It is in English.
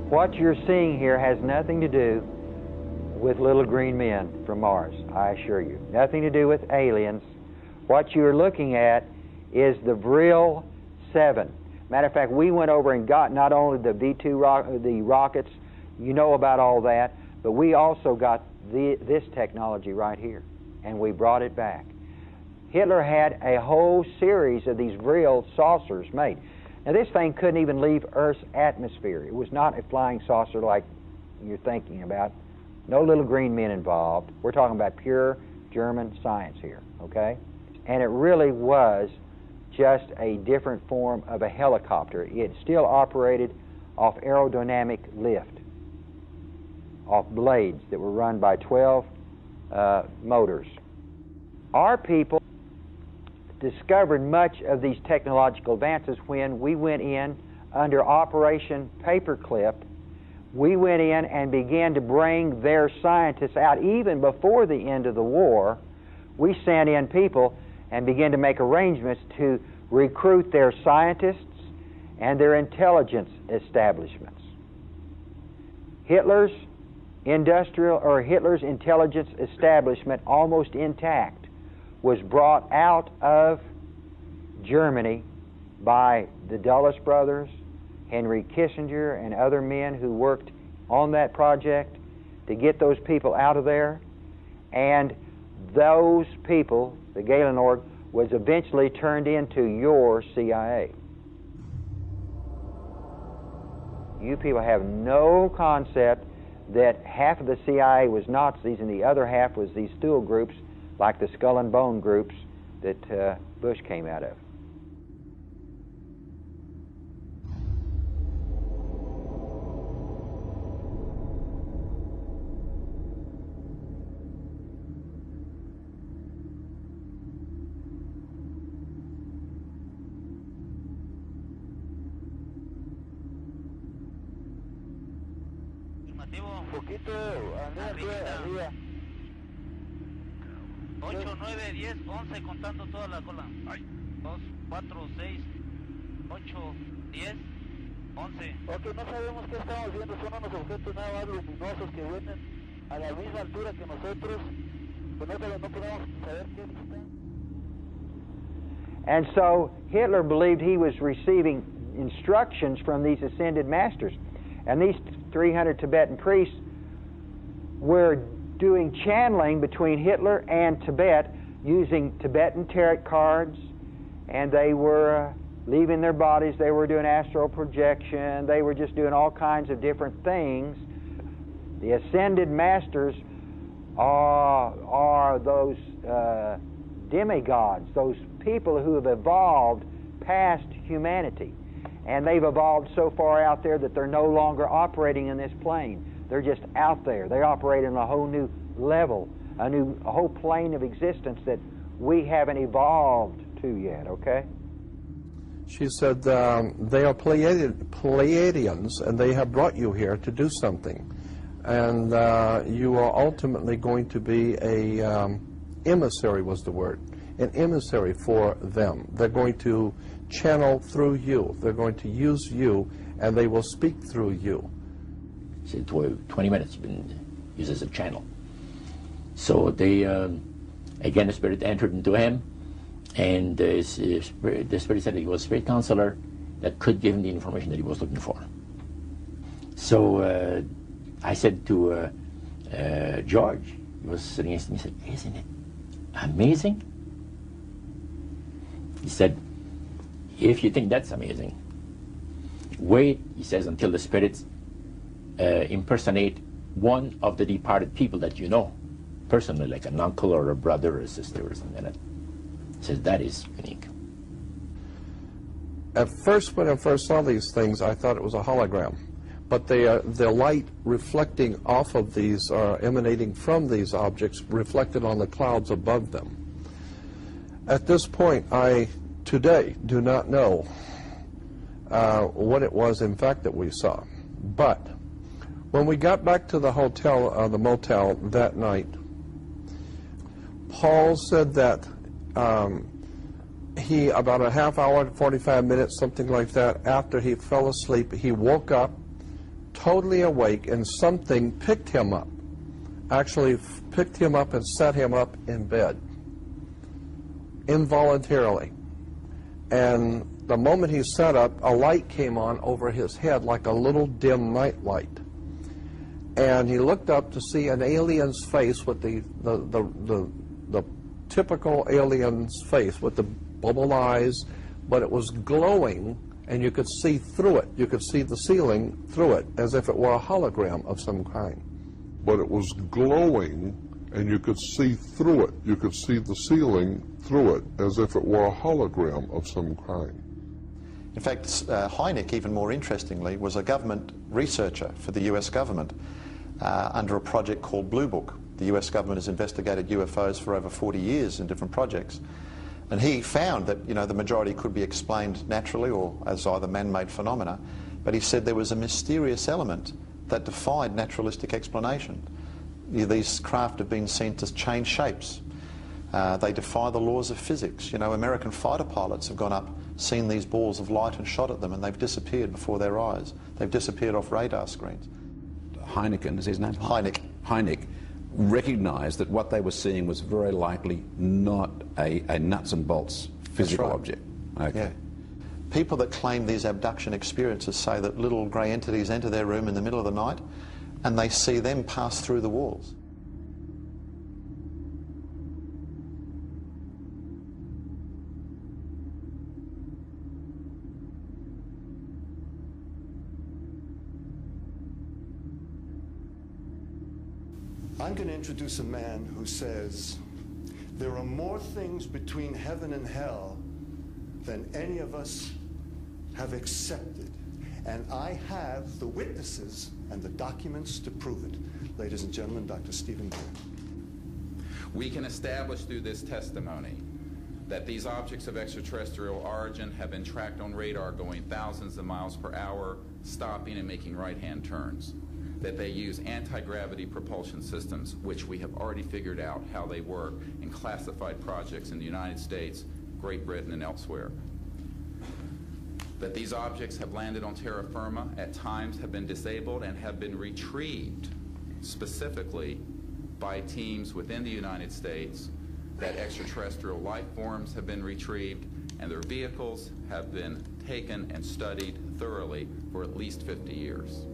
What you're seeing here has nothing to do with little green men from Mars, I assure you. Nothing to do with aliens. What you're looking at is the Vril 7. Matter of fact, we went over and got not only the V2 the rockets, you know about all that, but we also got this technology right here, and we brought it back. Hitler had a whole series of these Vril saucers made. Now, this thing couldn't even leave Earth's atmosphere. It was not a flying saucer like you're thinking about. No little green men involved. We're talking about pure German science here, okay? And it really was just a different form of a helicopter. It still operated off aerodynamic lift, off blades that were run by 12 motors. Our people discovered much of these technological advances when we went in under Operation Paperclip. We went in and began to bring their scientists out. Even before the end of the war, we sent in people and began to make arrangements to recruit their scientists and their intelligence establishments. Hitler's intelligence establishment, almost intact, was brought out of Germany by the Dulles brothers, Henry Kissinger, and other men who worked on that project to get those people out of there. And those people, the Galen Org, was eventually turned into your CIA. You people have no concept that half of the CIA was Nazis and the other half was these stool groups like the Skull and Bone groups that Bush came out of. Poquito, arriba. 8, 9, 10, 11, contando toda la cola. 2, 4, 6, 8, 10, 11. Ok, no sabemos qué estamos viendo, son unos objetos nada más luminosos que vienen a la misma altura que nosotros, pero no podemos saber qué están. And so Hitler believed he was receiving instructions from these ascended masters. And these 300 Tibetan priests were doing channeling between Hitler and Tibet using Tibetan tarot cards, and they were leaving their bodies, they were doing astral projection, they were just doing all kinds of different things. The ascended masters are those demigods, those people who have evolved past humanity. And they've evolved so far out there that they're no longer operating in this plane. They're just out there. They operate on a whole new level, a whole plane of existence that we haven't evolved to yet, okay? She said they are Pleiadians, and they have brought you here to do something. And you are ultimately going to be a emissary, was the word, an emissary for them. They're going to channel through you. They're going to use you, and they will speak through you. So 20 minutes been used as a channel. So they, again, the spirit entered into him, and the spirit said he was a spirit counselor that could give him the information that he was looking for. So I said to George, he was sitting next to me, he said, "Isn't it amazing?" He said, "If you think that's amazing, wait," he says, "until the spirits impersonate one of the departed people that you know, personally, like an uncle or a brother or a sister or something like that." He says, "That is unique." At first, when I first saw these things, I thought it was a hologram. But the light reflecting off of these, emanating from these objects, reflected on the clouds above them. At this point, I today do not know what it was, in fact, that we saw. But when we got back to the hotel, the motel that night, Paul said that he, about a half hour, 45 minutes, something like that, after he fell asleep, he woke up, totally awake, and something picked him up, actually picked him up and set him up in bed, involuntarily. And the moment he sat up, a light came on over his head like a little dim night light. And he looked up to see an alien's face with the typical alien's face with the bubble eyes, but it was glowing, and you could see through it. You could see the ceiling through it, as if it were a hologram of some kind. But it was glowing, and you could see through it. You could see the ceiling through it, as if it were a hologram of some kind. In fact, Hynek, even more interestingly, was a government researcher for the US government under a project called Blue Book. The US government has investigated UFOs for over 40 years in different projects. And he found that, you know, the majority could be explained naturally or as either man-made phenomena, but he said there was a mysterious element that defied naturalistic explanation. These craft have been seen to change shapes. They defy the laws of physics. You know, American fighter pilots have gone up, seen these balls of light and shot at them, and they've disappeared before their eyes. They've disappeared off radar screens. Heineken, is his name? Hynek. Hynek recognized that what they were seeing was very likely not a nuts and bolts physical right. object. Okay. Yeah. People that claim these abduction experiences say that little grey entities enter their room in the middle of the night and they see them pass through the walls. I'm going to introduce a man who says there are more things between heaven and hell than any of us have accepted. And I have the witnesses and the documents to prove it. Ladies and gentlemen, Dr. Stephen Greer. We can establish through this testimony that these objects of extraterrestrial origin have been tracked on radar going thousands of miles per hour, stopping and making right-hand turns. That they use anti-gravity propulsion systems, which we have already figured out how they work in classified projects in the United States, Great Britain, and elsewhere. That these objects have landed on terra firma, at times have been disabled, and have been retrieved specifically by teams within the United States, that extraterrestrial life forms have been retrieved, and their vehicles have been taken and studied thoroughly for at least 50 years.